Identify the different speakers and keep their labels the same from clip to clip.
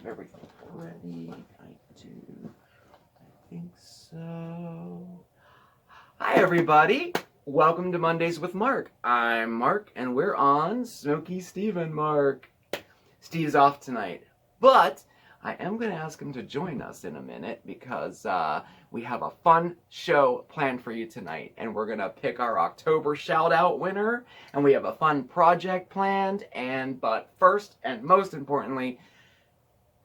Speaker 1: have everything ready. I do. I think so. Hi, everybody. Welcome to Mondays with Marc. I'm Marc, and we're on Smokey Steve and Marc. Steve's off tonight, but I am going to ask him to join us in a minute because we have a fun show planned for you tonight, and we're going to pick our October shout-out winner, and we have a fun project planned, but first and most importantly,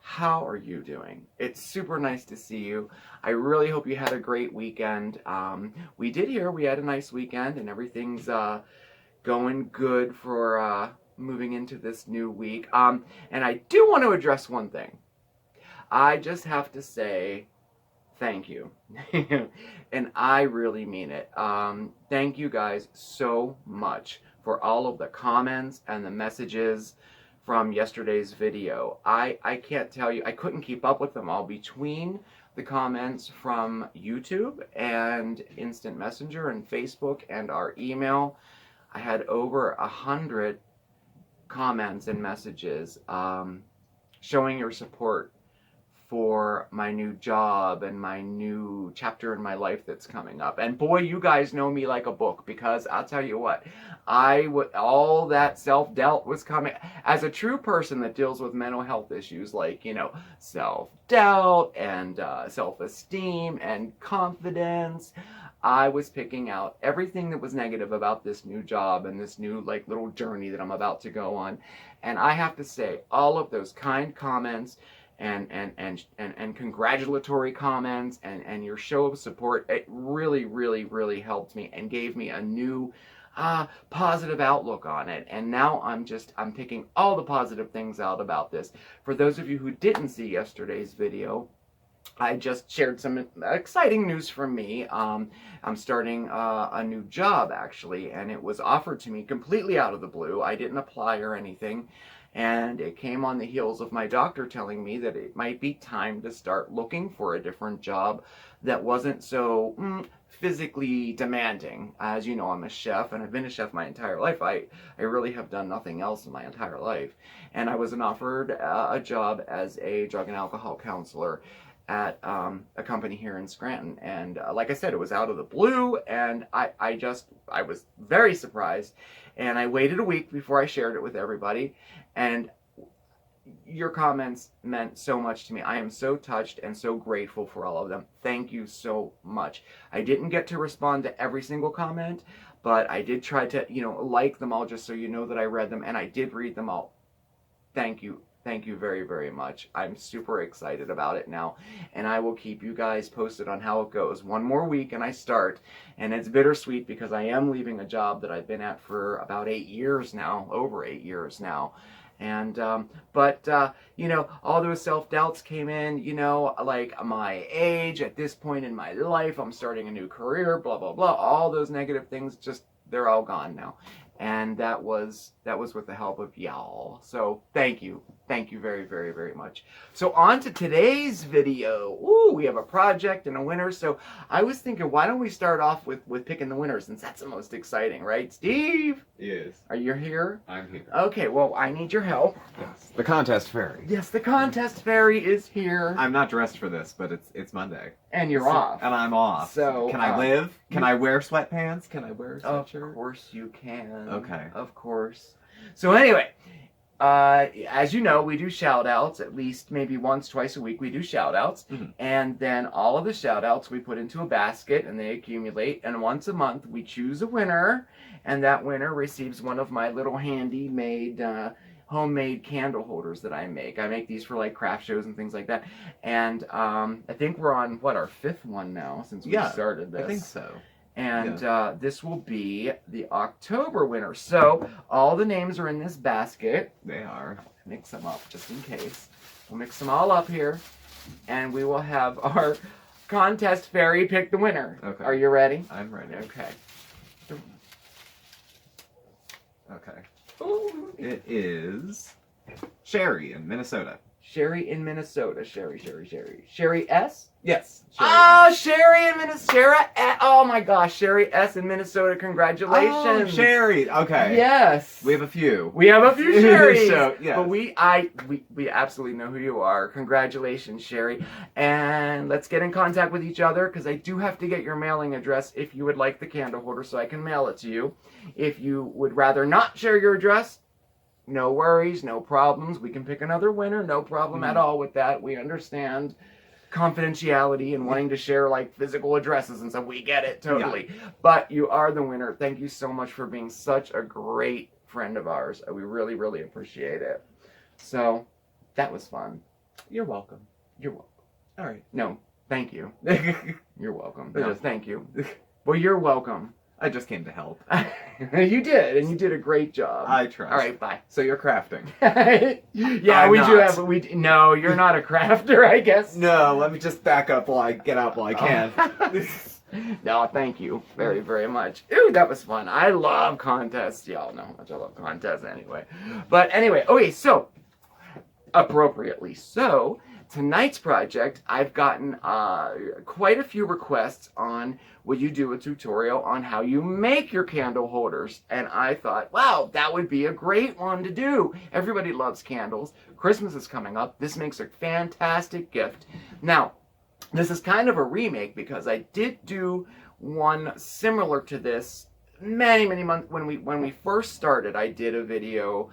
Speaker 1: how are you doing? It's super nice to see you. I really hope you had a great weekend. We did hear we had a nice weekend, and everything's going good for moving into this new week. And I do want to address one thing. I just have to say thank you. And I really mean it. Thank you guys so much for all of the comments and the messages from yesterday's video. I can't tell you, I couldn't keep up with them all between the comments from YouTube and Instant Messenger and Facebook and our email. I had over 100 comments and messages showing your support for my new job and my new chapter in my life that's coming up. And boy, you guys know me like a book, because I'll tell you what, all that self-doubt was coming. As a true person that deals with mental health issues like, self-doubt and self-esteem and confidence, I was picking out everything that was negative about this new job and this new little journey that I'm about to go on. And I have to say, all of those kind comments and congratulatory comments and your show of support, it really, really, really helped me and gave me a new positive outlook on it. And now I'm picking all the positive things out about this. For those of you who didn't see yesterday's video, I just shared some exciting news from me. I'm starting a new job, actually, and it was offered to me completely out of the blue. I didn't apply or anything. And it came on the heels of my doctor telling me that it might be time to start looking for a different job that wasn't so physically demanding. As you know, I'm a chef, and I've been a chef my entire life. I really have done nothing else in my entire life. And I was offered a job as a drug and alcohol counselor at a company here in Scranton. And like I said, it was out of the blue, and I was very surprised. And I waited a week before I shared it with everybody. And your comments meant so much to me. I am so touched and so grateful for all of them. Thank you so much. I didn't get to respond to every single comment, but I did try to, like them all, just so you know that I read them, and I did read them all. Thank you. Thank you very, very much. I'm super excited about it now, and I will keep you guys posted on how it goes. One more week and I start, and it's bittersweet because I am leaving a job that I've been at for about 8 years now, over 8 years now. And, all those self-doubts came in, like my age, at this point in my life, I'm starting a new career, blah, blah, blah. All those negative things, they're all gone now. And that was with the help of y'all. So thank you. Thank you very, very, very much. So on to today's video. Ooh, we have a project and a winner. So I was thinking, why don't we start off with picking the winner, since that's the most exciting, right? Steve?
Speaker 2: Yes.
Speaker 1: Are you here?
Speaker 2: I'm here.
Speaker 1: Okay, well, I need your help.
Speaker 2: Yes. The contest fairy.
Speaker 1: Yes, the contest fairy is here.
Speaker 2: I'm not dressed for this, but it's Monday.
Speaker 1: And you're off.
Speaker 2: And I'm off.
Speaker 1: So
Speaker 2: can I live? Can I wear sweatpants? Can I wear a sweatshirt?
Speaker 1: Of course you can.
Speaker 2: Okay.
Speaker 1: Of course. So anyway, as you know, we do shout-outs at least maybe once, twice a week. We do shout-outs. Mm-hmm. And then all of the shout-outs we put into a basket, and they accumulate. And once a month, we choose a winner, and that winner receives one of my little handy-made homemade candle holders that I make. I make these for craft shows and things like that. And I think we're on, our 5th one now since we started this.
Speaker 2: I think so.
Speaker 1: And this will be the October winner. So all the names are in this basket.
Speaker 2: They are.
Speaker 1: Mix them up just in case. We'll mix them all up here, and we will have our contest fairy pick the winner.
Speaker 2: Okay.
Speaker 1: Are you ready?
Speaker 2: I'm ready.
Speaker 1: Okay.
Speaker 2: Okay.
Speaker 1: Ooh.
Speaker 2: It is Sherry in Minnesota.
Speaker 1: Sherry in Minnesota. Sherry. Sherry S?
Speaker 2: Yes.
Speaker 1: Oh, Sherry in Minnesota. Oh my gosh, Sherry S in Minnesota. Congratulations.
Speaker 2: Oh, Sherry. Okay.
Speaker 1: Yes.
Speaker 2: We have a few.
Speaker 1: We have a few Sherrys.
Speaker 2: So, yes.
Speaker 1: But we absolutely know who you are. Congratulations, Sherry. And let's get in contact with each other because I do have to get your mailing address if you would like the candle holder so I can mail it to you. If you would rather not share your address, no worries, no problems. We can pick another winner. No problem at all with that. We understand confidentiality and wanting to share like physical addresses and stuff. We get it totally. Yeah. But you are the winner. Thank you so much for being such a great friend of ours. We really, really appreciate it. So that was fun.
Speaker 2: You're welcome.
Speaker 1: You're welcome.
Speaker 2: All right.
Speaker 1: No, thank you. You're welcome. No, thank you. Well, you're welcome.
Speaker 2: I just came to help.
Speaker 1: You did, and you did a great job.
Speaker 2: I trust.
Speaker 1: All right, bye.
Speaker 2: So you're crafting.
Speaker 1: Yeah,
Speaker 2: I'm
Speaker 1: we
Speaker 2: not.
Speaker 1: do have. No, you're not a crafter, I guess.
Speaker 2: No, let me just back up while I get out while I can.
Speaker 1: No, thank you very, very much. Ooh, that was fun. I love contests. Y'all know how much I love contests anyway. But anyway, okay, so appropriately so. Tonight's project, I've gotten quite a few requests on would you do a tutorial on how you make your candle holders. And I thought, wow, that would be a great one to do. Everybody loves candles. Christmas is coming up. This makes a fantastic gift. Now, this is kind of a remake because I did do one similar to this many months when we first started. I did a video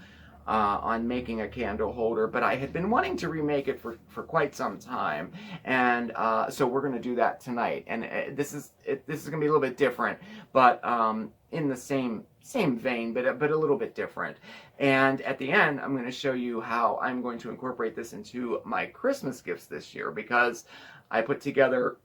Speaker 1: on making a candle holder, but I had been wanting to remake it for quite some time, and so we're going to do that tonight. And this is going to be a little bit different, but in the same vein, but a little bit different. And at the end, I'm going to show you how I'm going to incorporate this into my Christmas gifts this year, because I put together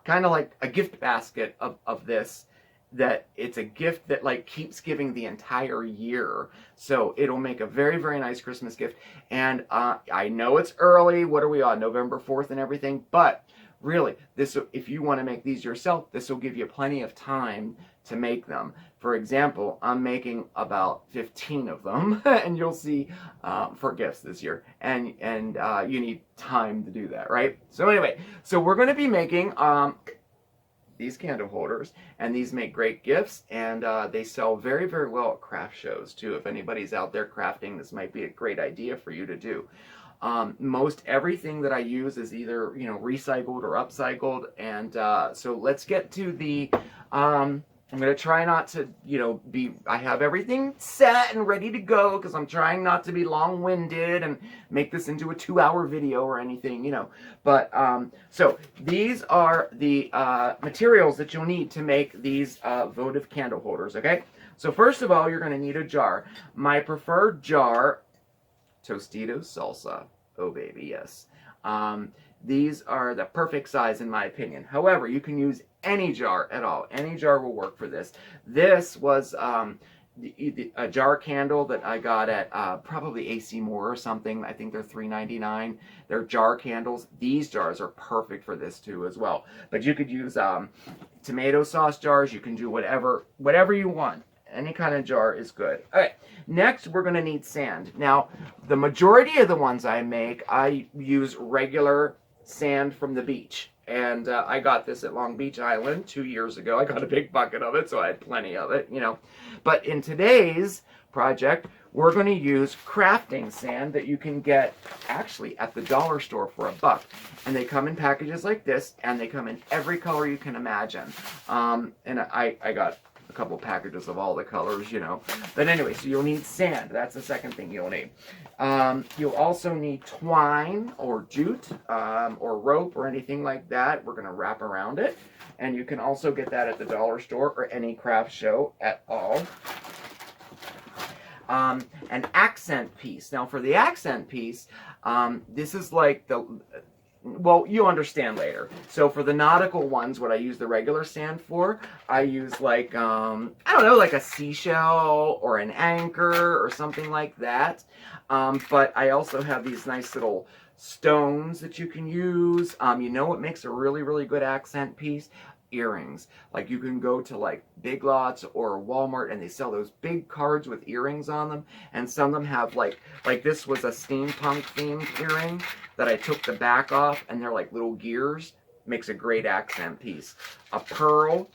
Speaker 1: kind of like a gift basket of this. That it's a gift that like keeps giving the entire year. So it'll make a very, very nice Christmas gift. And I know it's early. What are we on? November 4th and everything. But really, if you want to make these yourself, this will give you plenty of time to make them. For example, I'm making about 15 of them, and you'll see for gifts this year. And you need time to do that, right? So anyway, so we're going to be making these candle holders, and these make great gifts, and they sell very, very well at craft shows too. If anybody's out there crafting, this might be a great idea for you to do. Most everything that I use is either recycled or upcycled, and so let's get to the I'm going to try not to, I have everything set and ready to go because I'm trying not to be long-winded and make this into a 2-hour video or anything, But, so these are the materials that you'll need to make these votive candle holders, okay? So first of all, you're going to need a jar. My preferred jar, Tostitos Salsa. Oh, baby, yes. These are the perfect size in my opinion. However, you can use any jar at all. Any jar will work for this. This was a jar candle that I got at probably AC Moore or something. I think they're $3.99. They're jar candles. These jars are perfect for this too as well. But you could use tomato sauce jars. You can do whatever you want. Any kind of jar is good. All right, next we're going to need sand. Now, the majority of the ones I make, I use regular sand from the beach. And I got this at Long Beach Island 2 years ago. I got a big bucket of it, so I had plenty of it, But in today's project, we're going to use crafting sand that you can get actually at the dollar store for $1. And they come in packages like this, and they come in every color you can imagine. And I got a couple packages of all the colors, But anyway, so you'll need sand. That's the second thing you'll need. You'll also need twine or jute or rope or anything like that. We're going to wrap around it. And you can also get that at the dollar store or any craft show at all. An accent piece. Now for the accent piece, this is like well, you'll understand later. So for the nautical ones, what I use the regular sand for, I use like, I don't know, like a seashell or an anchor or something like that. But I also have these nice little stones that you can use. What makes a really, really good accent piece? earrings. Like you can go to like Big Lots or Walmart and they sell those big cards with earrings on them, and some of them have like this was a steampunk themed earring that I took the back off, and they're like little gears. Makes a great accent piece. A pearl.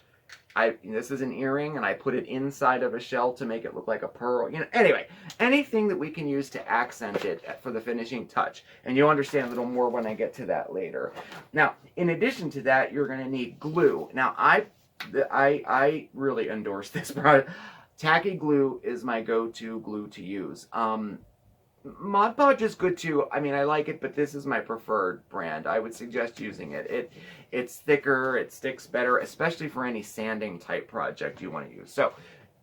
Speaker 1: This is an earring, and I put it inside of a shell to make it look like a pearl. You know, anyway, anything that we can use to accent it for the finishing touch. And you'll understand a little more when I get to that later. Now, in addition to that, you're going to need glue. Now, I really endorse this product. Tacky glue is my go-to glue to use. Mod Podge is good too. I mean, I like it, but this is my preferred brand. I would suggest using it. It's thicker, it sticks better, especially for any sanding type project you want to use. So,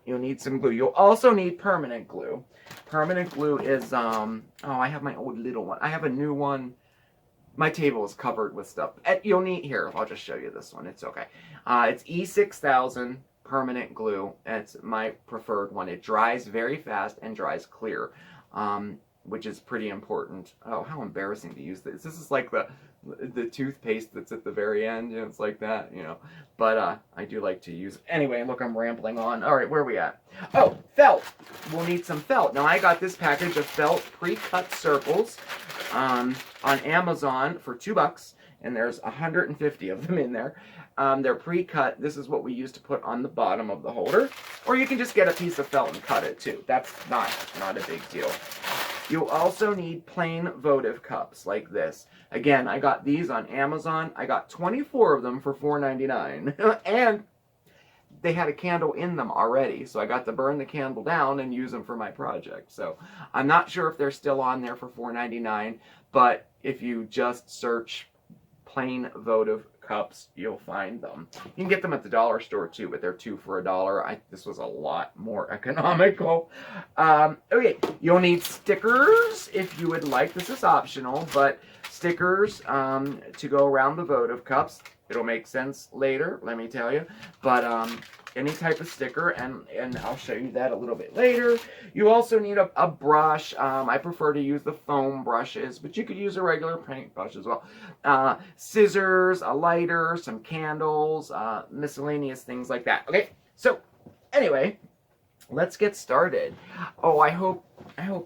Speaker 1: you'll need some glue. You'll also need permanent glue. Permanent glue is, oh, I have my old little one. I have a new one. My table is covered with stuff. You'll need, here, I'll just show you this one. It's okay. It's E6000 permanent glue. It's my preferred one. It dries very fast and dries clear. Which is pretty important. Oh, how embarrassing to use this. This is like the toothpaste that's at the very end. You know, it's like that, you know. But I do like to use it. Anyway, look, I'm rambling on. All right, where are we at? Oh, felt. We'll need some felt. Now, I got this package of felt pre-cut circles on Amazon for $2, and there's 150 of them in there. They're pre-cut. This is what we use to put on the bottom of the holder. Or you can just get a piece of felt and cut it too. That's not a big deal. You'll also need plain votive cups like this. Again, I got these on Amazon. I got 24 of them for $4.99. And they had a candle in them already. So I got to burn the candle down and use them for my project. So I'm not sure if they're still on there for $4.99. But if you just search plain votive cups, you'll find them. You can get them at the dollar store too, but they're 2 for $1. This was a lot more economical. Okay, you'll need stickers if you would like. This is optional, but stickers to go around the votive cups. It'll make sense later, let me tell you. But any type of sticker, and I'll show you that a little bit later. You also need a brush. I prefer to use the foam brushes, but you could use a regular paint brush as well. Scissors, a lighter, some candles, miscellaneous things like that. Okay, so anyway, let's get started. Oh, I hope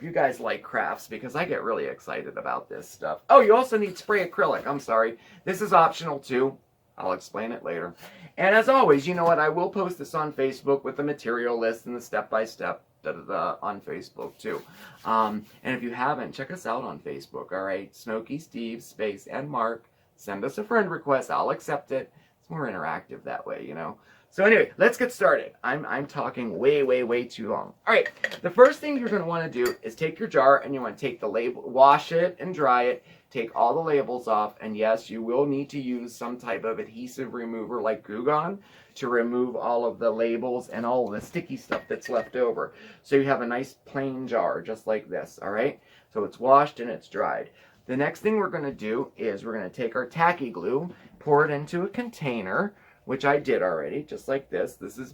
Speaker 1: you guys like crafts because I get really excited about this stuff. Oh, you also need spray acrylic. I'm sorry. This is optional too. I'll explain it later. And as always, you know what? I will post this on Facebook with the material list and the step-by-step on Facebook too. And if you haven't, check us out on Facebook, all right? SmokeySteveAndMarc. Send us a friend request. I'll accept it. It's more interactive that way, you know? So anyway, let's get started. I'm talking way too long. All right, the first thing you're going to want to do is take your jar and you want to take the label, wash it and dry it, take all the labels off, and yes, you will need to use some type of adhesive remover like Goo Gone to remove all of the labels and all of the sticky stuff that's left over. So you have a nice plain jar just like this, all right? So it's washed and it's dried. The next thing we're going to do is we're going to take our tacky glue, pour it into a container, which I did already, just like this. This is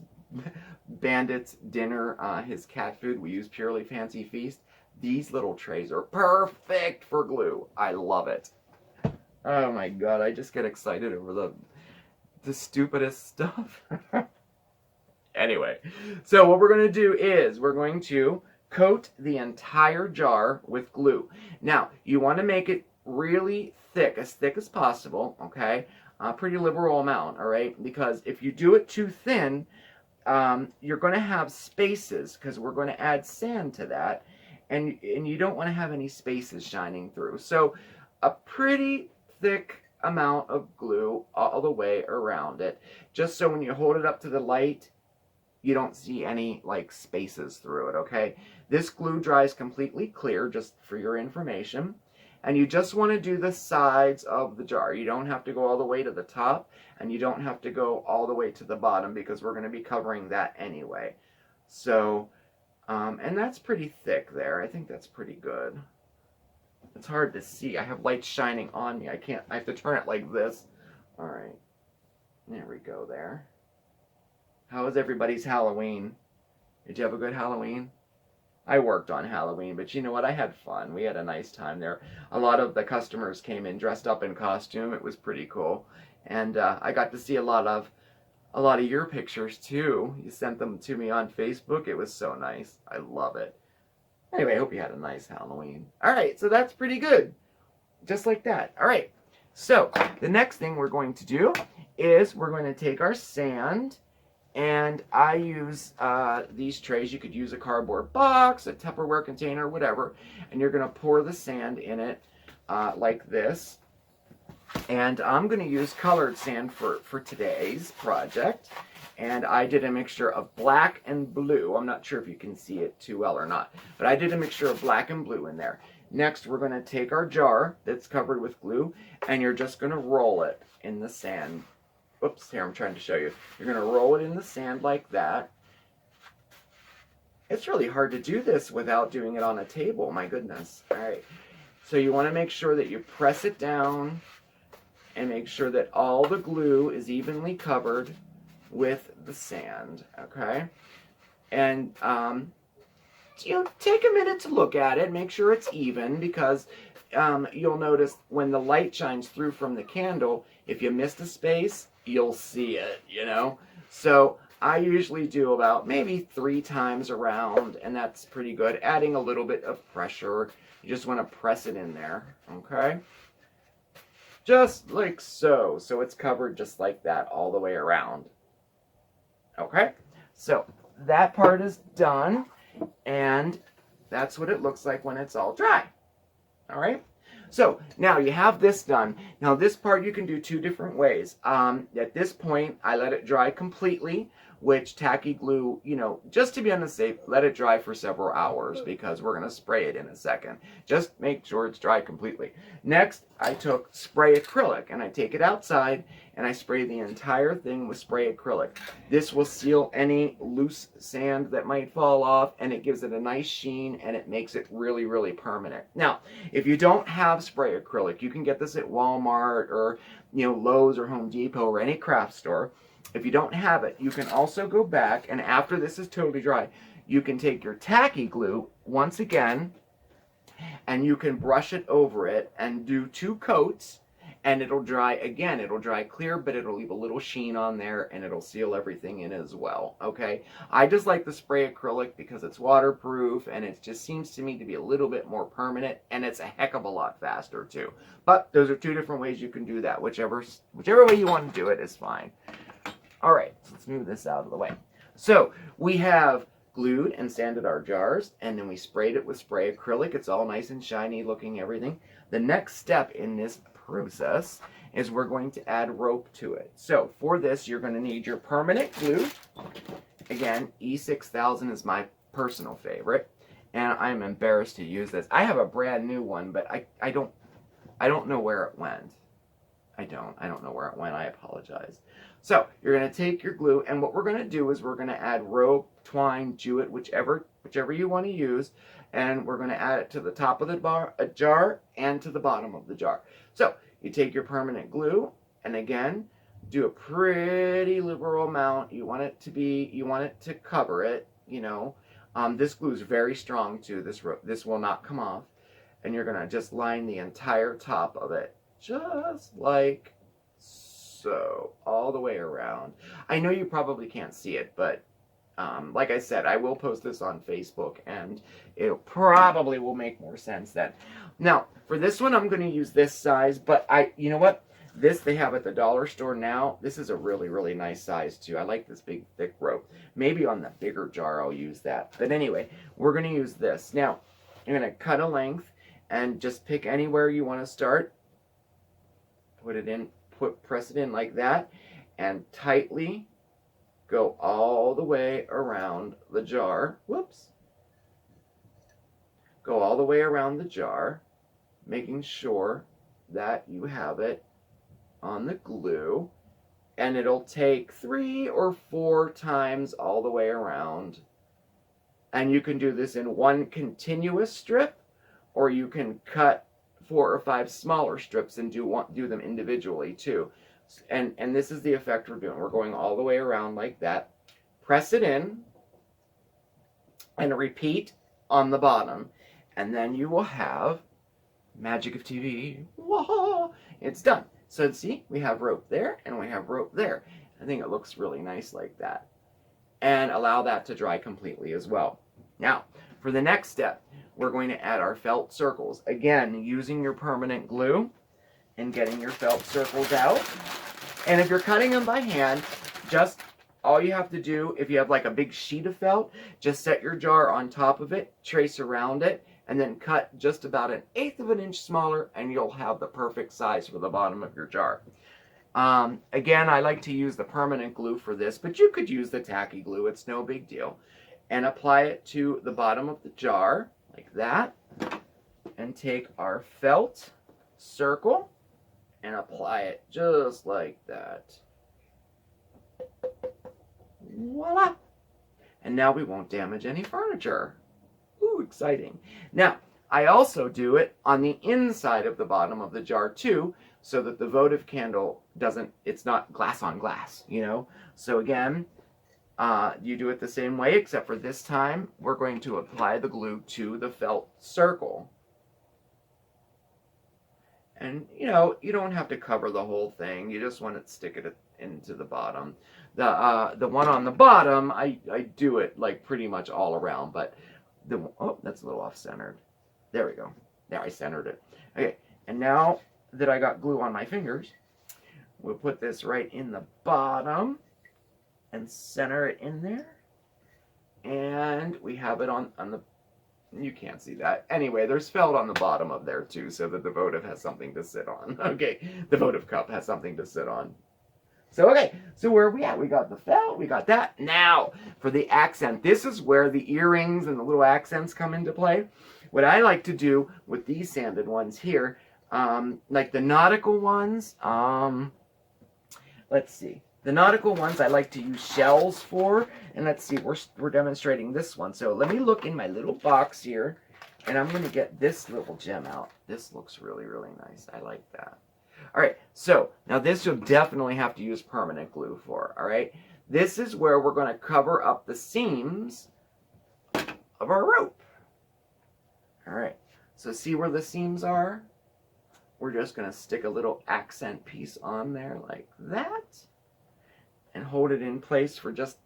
Speaker 1: Bandit's dinner, his cat food. We use Purely Fancy Feast. These little trays are perfect for glue. I love it. Oh my god, I just get excited over the stupidest stuff. Anyway, so what we're going to do is we're going to coat the entire jar with glue. Now, you want to make it really thick as possible, okay? A pretty liberal amount, all right? Because if you do it too thin, you're going to have spaces because we're going to add sand to that, and you don't want to have any spaces shining through. So a pretty thick amount of glue all the way around it, just so when you hold it up to the light, you don't see any like spaces through it, okay? This glue dries completely clear, just for your information. And you just want to do the sides of the jar. You don't have to go all the way to the top, and you don't have to go all the way to the bottom because we're going to be covering that anyway. So, and that's pretty thick there. I think that's pretty good. It's hard to see. I have lights shining on me. I have to turn it like this. All right. There we go there. How was everybody's Halloween? Did you have a good Halloween? I worked on Halloween, but you know what? I had fun. We had a nice time there. A lot of the customers came in dressed up in costume. It was pretty cool. And I got to see a lot of a lot of your pictures too. You sent them to me on Facebook. It was so nice. I love it. Anyway, I hope you had a nice Halloween. All right, so that's pretty good. Just like that. All right, so the next thing we're going to do is we're going to take our sand, and I use these trays. You could use a cardboard box, a Tupperware container, whatever, and you're going to pour the sand in it like this. And I'm going to use colored sand for today's project. And I did a mixture of black and blue. I'm not sure if you can see it too well or not, but I did a mixture of black and blue in there. Next, we're going to take our jar that's covered with glue, and you're just going to roll it in the sand. Oops, here, I'm trying to show you. You're going to roll it in the sand like that. It's really hard to do this without doing it on a table. My goodness. All right. So you want to make sure that you press it down and make sure that all the glue is evenly covered with the sand, okay? And take a minute to look at it, make sure it's even, because you'll notice when the light shines through from the candle, if you missed a space, you'll see it, you know? So I usually do about maybe 3 times around, and that's pretty good. Adding a little bit of pressure. You just want to press it in there, okay? Just like so. So it's covered just like that all the way around. Okay? So that part is done, and that's what it looks like when it's all dry. All right? So now you have this done. Now this part you can do 2 different ways. At this point, I let it dry completely, which tacky glue, you know, just to be on the safe, let it dry for several hours because we're going to spray it in a second. Just make sure it's dry completely. Next, I took spray acrylic, and I take it outside and I spray the entire thing with spray acrylic. This will seal any loose sand that might fall off, and it gives it a nice sheen, and it makes it really, really permanent. Now, if you don't have spray acrylic, you can get this at Walmart or, you know, Lowe's or Home Depot or any craft store. If you don't have it, you can also go back, and after this is totally dry, you can take your tacky glue once again, and you can brush it over it and do 2 coats, and it'll dry again. It'll dry clear, but it'll leave a little sheen on there, and it'll seal everything in as well, okay? I just like the spray acrylic because it's waterproof, and it just seems to me to be a little bit more permanent, and it's a heck of a lot faster too. But those are 2 different ways you can do that. Whichever way you want to do it is fine. All right, so let's move this out of the way. So we have glued and sanded our jars, and then we sprayed it with spray acrylic. It's all nice and shiny looking, everything. The next step in this process is we're going to add rope to it. So for this, you're going to need your permanent glue. Again, E6000 is my personal favorite, and I'm embarrassed to use this. I have a brand new one, but I don't know where it went. I don't know where it went. I apologize. So you're going to take your glue, and what we're going to do is we're going to add rope, twine, jewett, whichever you want to use, and we're going to add it to the top of the jar and to the bottom of the jar. So you take your permanent glue, and again, do a pretty liberal amount. You want it to cover it, you know. This glue is very strong too. This will not come off, and you're going to just line the entire top of it, just like so, all the way around. I know you probably can't see it, but like I said, I will post this on Facebook, and it probably will make more sense then. Now, for this one, I'm going to use this size, but you know what? This they have at the dollar store now. This is a really, really nice size too. I like this big, thick rope. Maybe on the bigger jar I'll use that. But anyway, we're going to use this. Now, you're going to cut a length and just pick anywhere you want to start. Put it in. Press it in like that, and tightly go all the way around the jar. Whoops. Go all the way around the jar, making sure that you have it on the glue, and it'll take 3 or 4 times all the way around. And you can do this in one continuous strip, or you can cut 4 or 5 smaller strips and do them individually too. And this is the effect we're doing. We're going all the way around like that. Press it in and repeat on the bottom. And then you will have magic of TV. Whoa, it's done. So see, we have rope there and we have rope there. I think it looks really nice like that. And allow that to dry completely as well. Now, for the next step, we're going to add our felt circles. Again, using your permanent glue and getting your felt circles out. And if you're cutting them by hand, just all you have to do, if you have like a big sheet of felt, just set your jar on top of it, trace around it, and then cut just about 1/8 of an inch smaller, and you'll have the perfect size for the bottom of your jar. Again, I like to use the permanent glue for this, but you could use the tacky glue. It's no big deal. And apply it to the bottom of the jar, like that. And take our felt circle and apply it just like that. Voila! And now we won't damage any furniture. Ooh, exciting. Now, I also do it on the inside of the bottom of the jar too, so that the votive candle it's not glass on glass, you know? So again, you do it the same way, except for this time, we're going to apply the glue to the felt circle. And, you know, you don't have to cover the whole thing. You just want to stick it into the bottom. The one on the bottom, I do it like pretty much all around, but oh, that's a little off-centered. There we go. There, I centered it. Okay, and now that I got glue on my fingers, we'll put this right in the bottom and center it in there. And we have it on the, you can't see that. Anyway, there's felt on the bottom of there too, so that the votive has something to sit on. Okay, the votive cup has something to sit on. So, okay, so where are we at? We got the felt, we got that. Now, for the accent, this is where the earrings and the little accents come into play. What I like to do with these sanded ones here, like the nautical ones, let's see. The nautical ones I like to use shells for, and let's see, we're demonstrating this one. So let me look in my little box here, and I'm going to get this little gem out. This looks really, really nice. I like that. All right, so now this you'll definitely have to use permanent glue for, all right? This is where we're going to cover up the seams of our rope. All right, so see where the seams are? We're just going to stick a little accent piece on there like that and hold it in place for just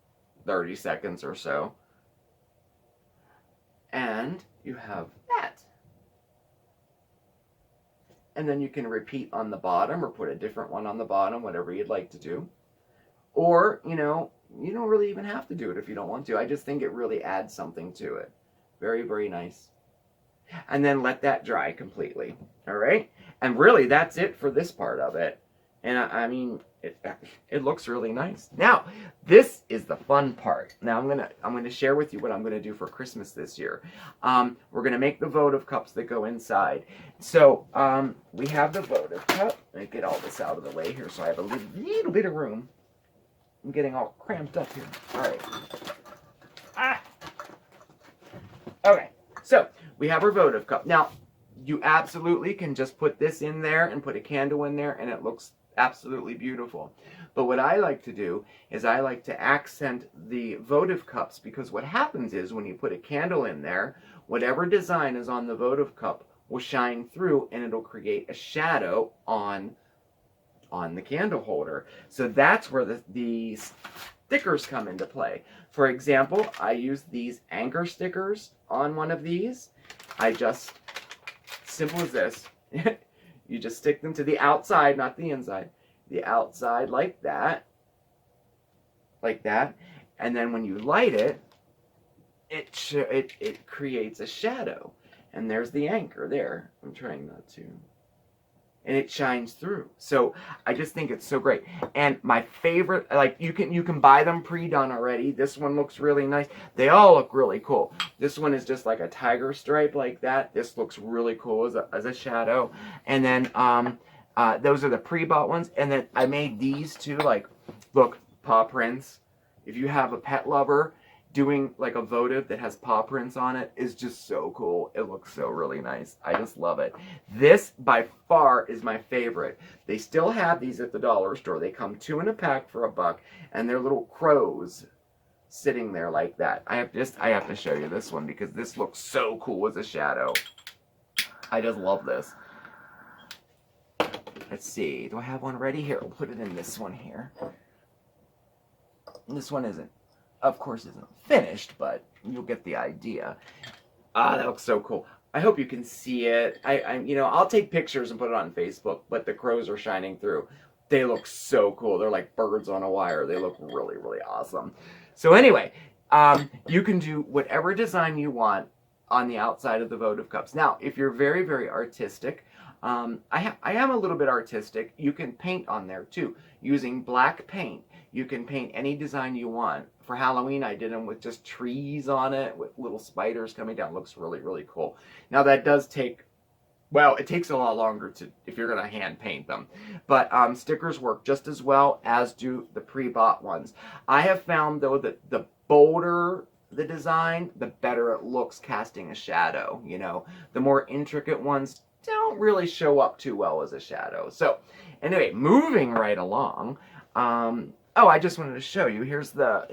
Speaker 1: 30 seconds or so. And you have that. And then you can repeat on the bottom or put a different one on the bottom, whatever you'd like to do. Or, you know, you don't really even have to do it if you don't want to. I just think it really adds something to it. Very, very nice. And then let that dry completely. All right? And really, that's it for this part of it. And I mean, it looks really nice. Now, this is the fun part. Now, I'm gonna share with you what I'm gonna do for Christmas this year. We're gonna make the votive cups that go inside. So we have the votive cup. Let me get all this out of the way here, so I have a little bit of room. I'm getting all cramped up here. All right. Okay. So we have our votive cup. Now, you absolutely can just put this in there and put a candle in there, and it looks absolutely beautiful. But what I like to do is I like to accent the votive cups, because what happens is when you put a candle in there, whatever design is on the votive cup will shine through, and it'll create a shadow on the candle holder. So that's where the stickers come into play. For example, I use these anchor stickers on one of these. I just, simple as this, you just stick them to the outside, not the inside. The outside like that. Like that. And then when you light it, it creates a shadow. And there's the anchor there. I'm trying not to. And it shines through. So I just think it's so great. And my favorite, like you can buy them pre-done already. This one looks really nice. They all look really cool. This one is just like a tiger stripe like that. This looks really cool as a shadow. And then those are the pre-bought ones. And then I made these too. Like, look, paw prints. If you have a pet lover, doing like a votive that has paw prints on it is just so cool. It looks so really nice. I just love it. This by far is my favorite. They still have these at the dollar store. They come 2 in a pack for $1, and they're little crows sitting there like that. I have to show you this one because this looks so cool as a shadow. I just love this. Let's see. Do I have one ready? Here, we'll put it in this one here. This one isn't, of course, isn't finished, but you'll get the idea. Ah, that looks so cool. I hope you can see it. I'll take pictures and put it on Facebook, but the crows are shining through. They look so cool. They're like birds on a wire. They look really, really awesome. So anyway, you can do whatever design you want on the outside of the votive cups. Now, if you're very, very artistic, I am a little bit artistic. You can paint on there too, using black paint. You can paint any design you want. For Halloween, I did them with just trees on it, with little spiders coming down. It looks really, really cool. Now, that does take, well, it takes a lot longer if you're going to hand paint them. But stickers work just as well, as do the pre-bought ones. I have found, though, that the bolder the design, the better it looks casting a shadow. The more intricate ones don't really show up too well as a shadow. So, anyway, moving right along. I just wanted to show you. Here's the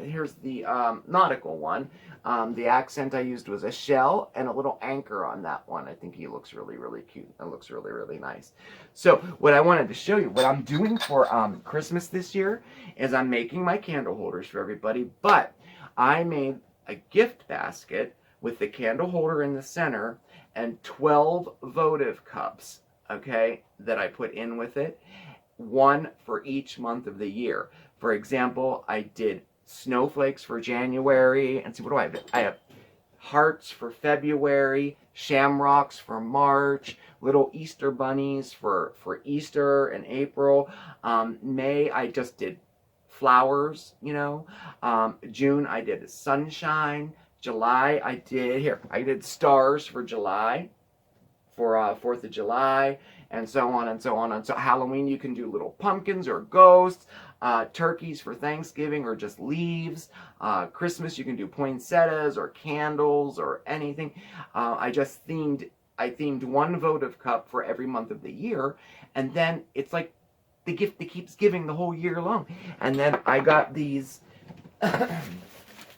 Speaker 1: nautical one. The accent I used was a shell and a little anchor on that one. I think he looks really, really cute. It looks really, really nice. So what I wanted to show you, what I'm doing for Christmas this year is I'm making my candle holders for everybody, but I made a gift basket with the candle holder in the center and 12 votive cups, okay, that I put in with it. One for each month of the year. For example, I did snowflakes for January, and see, what do I have? I have hearts for February, shamrocks for March, little Easter bunnies for Easter and April. May, I just did flowers, June, I did sunshine. July, I did stars for July, for 4th of July, and so on and so on. And so Halloween, you can do little pumpkins or ghosts. Turkeys for Thanksgiving, or just leaves. Christmas, you can do poinsettias or candles or anything. I themed one votive cup for every month of the year, and then it's like the gift that keeps giving the whole year long. And then I got these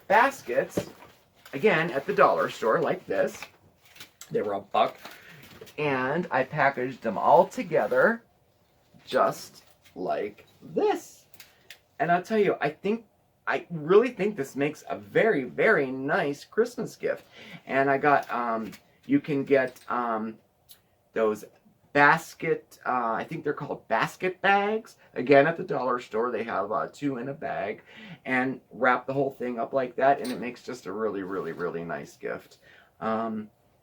Speaker 1: baskets, again, at the dollar store, like this. They were $1. And I packaged them all together just like this. And I'll tell you, I really think this makes a very, very nice Christmas gift. And I got, you can get those basket, I think they're called basket bags. Again, at the dollar store, they have 2 in a bag. And wrap the whole thing up like that, and it makes just a really, really, really nice gift.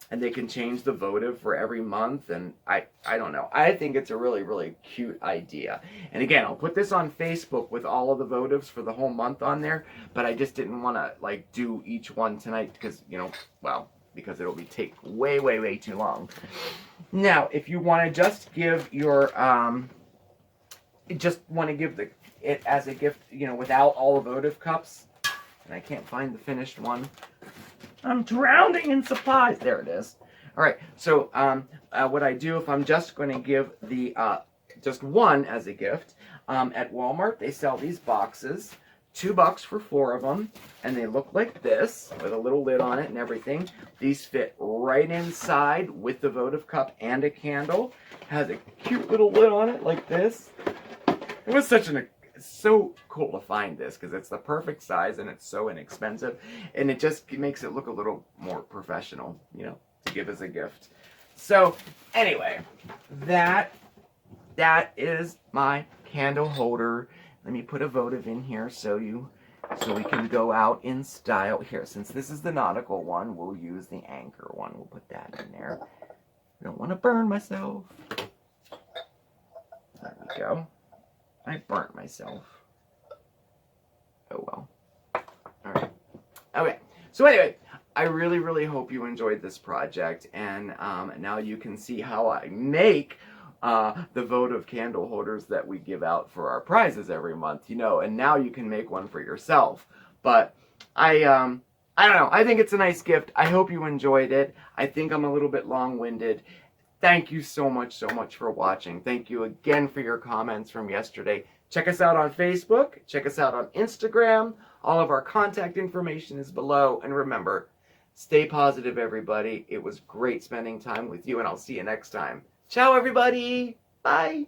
Speaker 1: And they can change the votive for every month, and I don't know. I think it's a really, really cute idea. And again, I'll put this on Facebook with all of the votives for the whole month on there, but I just didn't want to do each one tonight because, because it'll take way, way, way too long. Now, if you want to just give your, it as a gift, without all the votive cups, and I can't find the finished one. I'm drowning in supplies. There it is. All right. So what I do, if I'm just going to give the just one as a gift, at Walmart they sell these boxes, $2 for 4 of them, and they look like this with a little lid on it and everything. These fit right inside with the votive cup and a candle. Has a cute little lid on it like this. It was it's so cool to find this because it's the perfect size and it's so inexpensive, and it just makes it look a little more professional, to give as a gift. So anyway, that is my candle holder. Let me put a votive in here so we can go out in style. Here, since this is the nautical one, we'll use the anchor one. We'll put that in there. I don't want to burn myself. There we go. I burnt myself. Oh well. Alright. Okay. So anyway, I really, really hope you enjoyed this project, and now you can see how I make the votive candle holders that we give out for our prizes every month, and now you can make one for yourself. But I don't know. I think it's a nice gift. I hope you enjoyed it. I think I'm a little bit long-winded. Thank you so much for watching. Thank you again for your comments from yesterday. Check us out on Facebook. Check us out on Instagram. All of our contact information is below. And remember, stay positive, everybody. It was great spending time with you, and I'll see you next time. Ciao, everybody. Bye.